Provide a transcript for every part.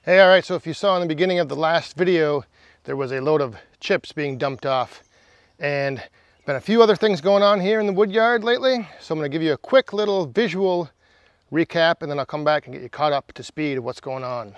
Hey, all right, so if you saw in the beginning of the last video, there was a load of chips being dumped off, and been a few other things going on here in the wood yard lately. So I'm gonna give you a quick little visual recap, and then I'll come back and get you caught up to speed of what's going on.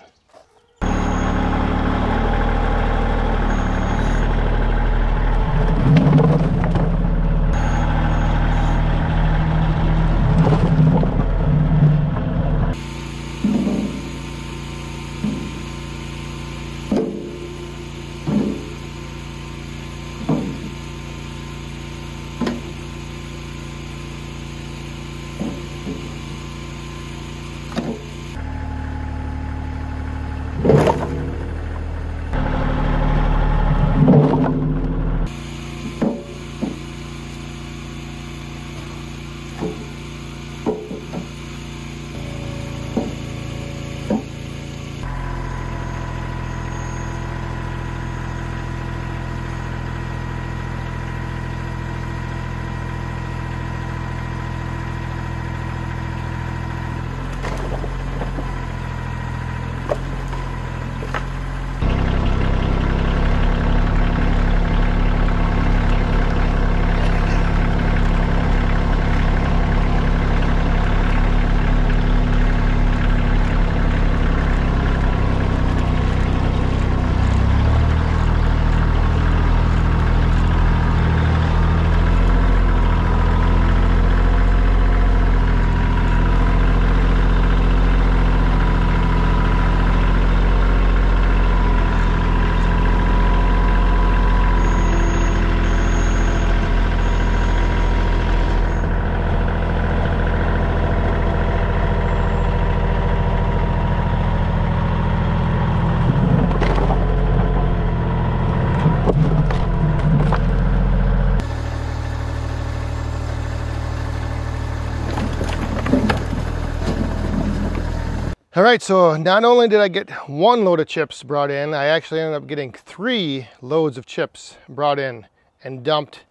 All right, so not only did I get one load of chips brought in, I actually ended up getting 3 loads of chips brought in and dumped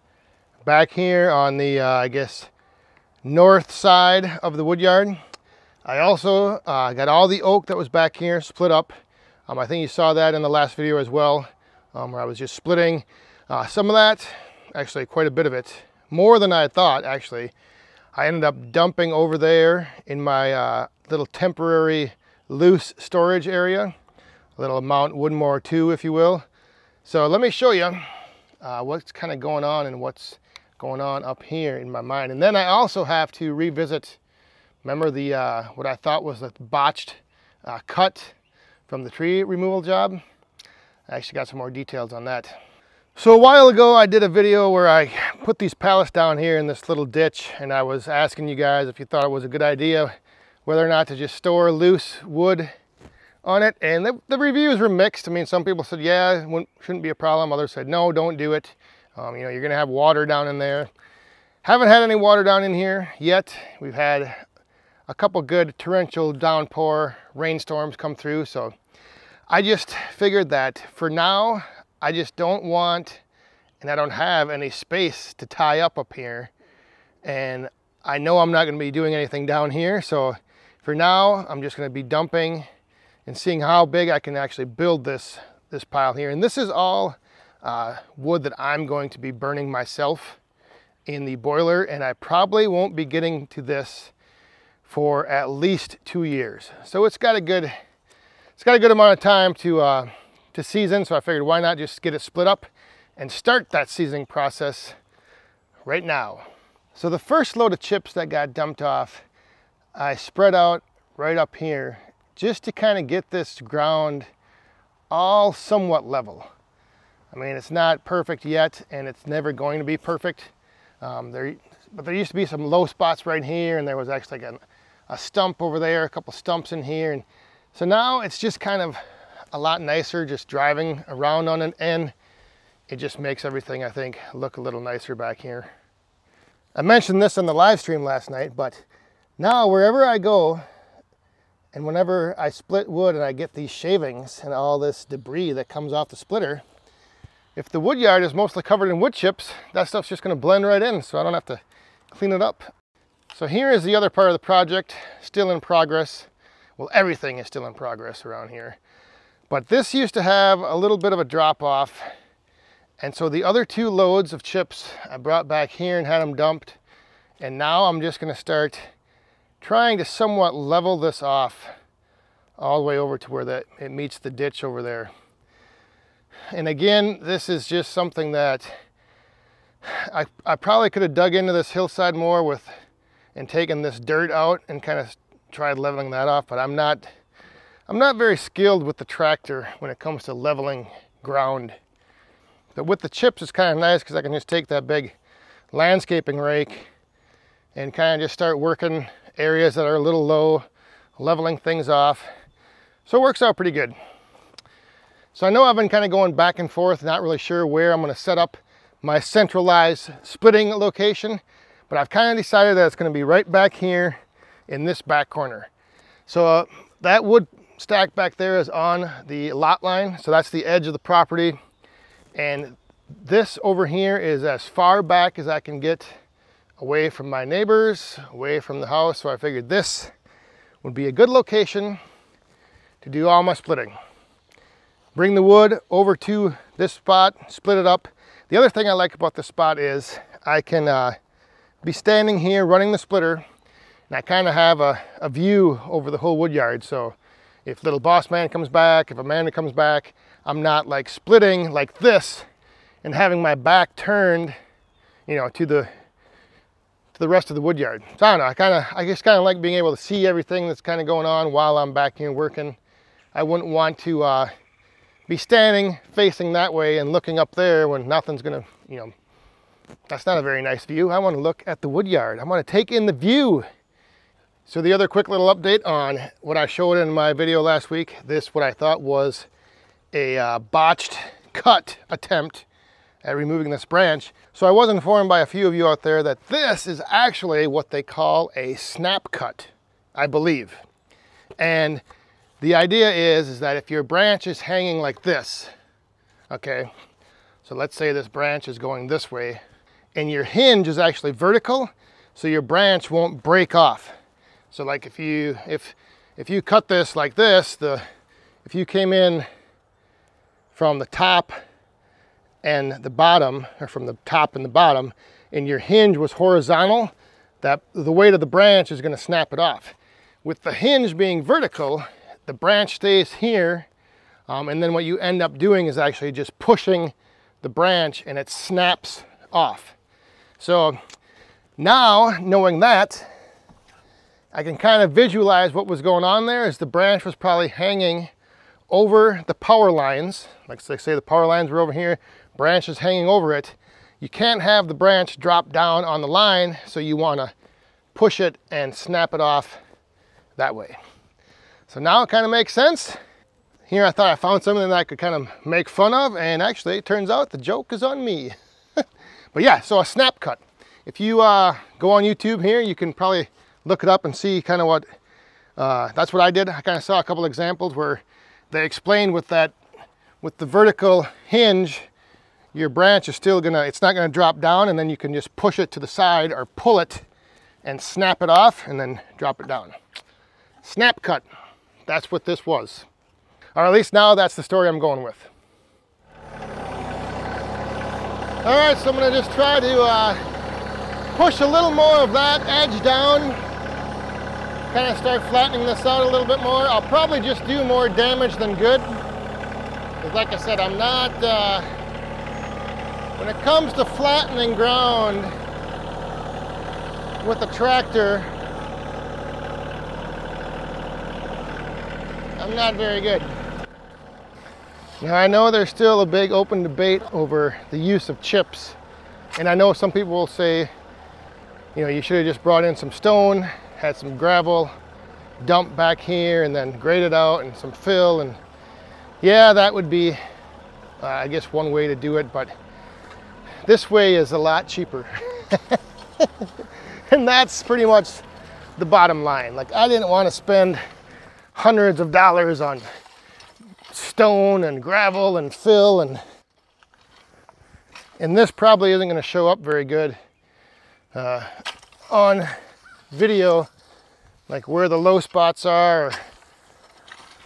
back here on the, I guess, north side of the wood yard. I also got all the oak that was back here split up. I think you saw that in the last video as well, where I was just splitting some of that, actually quite a bit of it, more than I had thought actually. I ended up dumping over there in my little temporary loose storage area, a little Mount Woodmore 2, if you will. So let me show you what's kind of going on and what's going on up here in my mind. And then I also have to revisit, remember the what I thought was the botched cut from the tree removal job? I actually got some more details on that. So a while ago I did a video where I put these pallets down here in this little ditch, and I was asking you guys if you thought it was a good idea whether or not to just store loose wood on it, and the reviews were mixed. I mean, some people said yeah, it shouldn't be a problem, others said no, don't do it. You know, you're gonna have water down in there. Haven't had any water down in here yet. We've had a couple good torrential downpour rainstorms come through, so I just figured that for now I just don't want, and I don't have any space to tie up here. And I know I'm not going to be doing anything down here. So for now, I'm just going to be dumping and seeing how big I can actually build this pile here. And this is all wood that I'm going to be burning myself in the boiler. And I probably won't be getting to this for at least 2 years. So it's got a good amount of time to season, so I figured why not just get it split up and start that seasoning process right now. So the first load of chips that got dumped off, I spread out right up here just to kind of get this ground all somewhat level. I mean, it's not perfect yet, and it's never going to be perfect. But there used to be some low spots right here, and there was actually like a stump over there, a couple stumps in here, and so now it's just kind of a lot nicer just driving around on it, and it just makes everything, I think, look a little nicer back here. I mentioned this on the live stream last night, but now wherever I go and whenever I split wood and I get these shavings and all this debris that comes off the splitter, if the wood yard is mostly covered in wood chips, that stuff's just going to blend right in, so I don't have to clean it up. So here is the other part of the project, still in progress. Well, everything is still in progress around here. But this used to have a little bit of a drop off. And so the other 2 loads of chips I brought back here and had them dumped. And now I'm just gonna start trying to somewhat level this off all the way over to where it meets the ditch over there. And again, this is just something that I probably could have dug into this hillside more and taken this dirt out and kind of tried leveling that off, but I'm not very skilled with the tractor when it comes to leveling ground. But with the chips, it's kind of nice because I can just take that big landscaping rake and kind of just start working areas that are a little low, leveling things off. So it works out pretty good. So I know I've been kind of going back and forth, not really sure where I'm going to set up my centralized splitting location, but I've kind of decided that it's going to be right back here in this back corner. So that wood stack back there is on the lot line, so that's the edge of the property, and this over here is as far back as I can get away from my neighbors, away from the house. So I figured this would be a good location to do all my splitting. Bring the wood over to this spot, split it up. The other thing I like about this spot is I can be standing here running the splitter, and I kind of have a view over the whole wood yard. So if little boss man comes back, if Amanda comes back, I'm not like splitting like this and having my back turned, you know, to the rest of the wood yard. So I don't know, I just kind of like being able to see everything that's kind of going on while I'm back here working. I wouldn't want to be standing facing that way and looking up there when nothing's gonna, you know, that's not a very nice view. I want to look at the wood yard. I want to take in the view. So the other quick little update on what I showed in my video last week, this what I thought was a botched cut attempt at removing this branch. So I was informed by a few of you out there that this is actually what they call a snap cut, I believe. And the idea is that if your branch is hanging like this, okay, so let's say this branch is going this way, and your hinge is actually vertical, so your branch won't break off. So like if you cut this like this, if you came in from the top and the bottom, or from the top and the bottom, and your hinge was horizontal, that the weight of the branch is going to snap it off. With the hinge being vertical, the branch stays here, and then what you end up doing is actually just pushing the branch and it snaps off. So now, knowing that, I can kind of visualize what was going on there. Is the branch was probably hanging over the power lines. Like say the power lines were over here, branch is hanging over it. You can't have the branch drop down on the line, so you want to push it and snap it off that way. So now it kind of makes sense. Here I thought I found something that I could kind of make fun of, and actually it turns out the joke is on me. But yeah, so a snap cut. If you go on YouTube here, you can probably look it up and see kind of what, that's what I did. I kind of saw a couple examples where they explained with the vertical hinge, your branch is still it's not gonna drop down, and then you can just push it to the side or pull it and snap it off and then drop it down. Snap cut, that's what this was. Or at least now that's the story I'm going with. All right, so I'm gonna just try to push a little more of that edge down, kind of start flattening this out a little bit more. I'll probably just do more damage than good, because like I said, I'm not, when it comes to flattening ground with a tractor, I'm not very good. Now I know there's still a big open debate over the use of chips, and I know some people will say, you know, you should have just brought in some stone, had some gravel, dumped back here, and then graded out, and some fill, and yeah, that would be, I guess, one way to do it, but this way is a lot cheaper. And that's pretty much the bottom line. Like, I didn't want to spend hundreds of dollars on stone and gravel and fill, and this probably isn't going to show up very good on video, like where the low spots are, or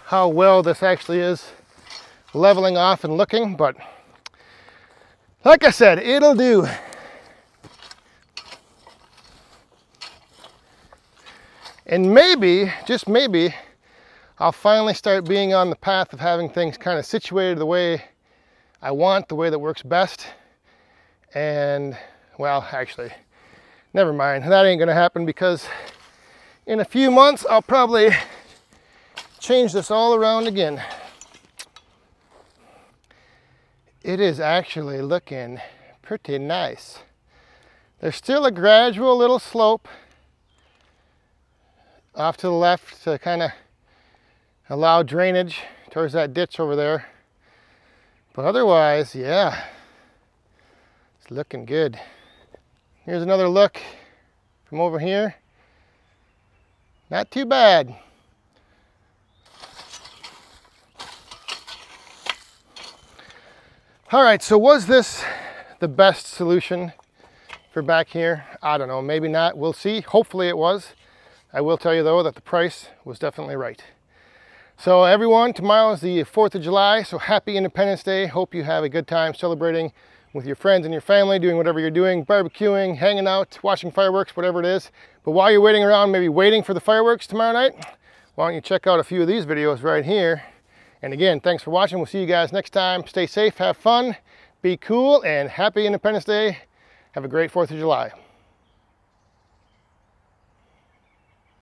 how well this actually is leveling off and looking, but like I said, it'll do. And maybe, just maybe, I'll finally start being on the path of having things kind of situated the way I want, the way that works best. And, well, actually, never mind. That ain't gonna happen because in a few months, I'll probably change this all around again. It is actually looking pretty nice. There's still a gradual little slope off to the left to kind of allow drainage towards that ditch over there. But otherwise, yeah, it's looking good. Here's another look from over here. Not too bad. All right, so was this the best solution for back here? I don't know, maybe not, we'll see. Hopefully it was. I will tell you though that the price was definitely right. So everyone, tomorrow is the 4th of July, so happy Independence Day. Hope you have a good time celebrating with your friends and your family, doing whatever you're doing, barbecuing, hanging out, watching fireworks, whatever it is. But while you're waiting around, maybe waiting for the fireworks tomorrow night, why don't you check out a few of these videos right here. And again, thanks for watching. We'll see you guys next time. Stay safe, have fun, be cool, and happy Independence Day. Have a great 4th of July.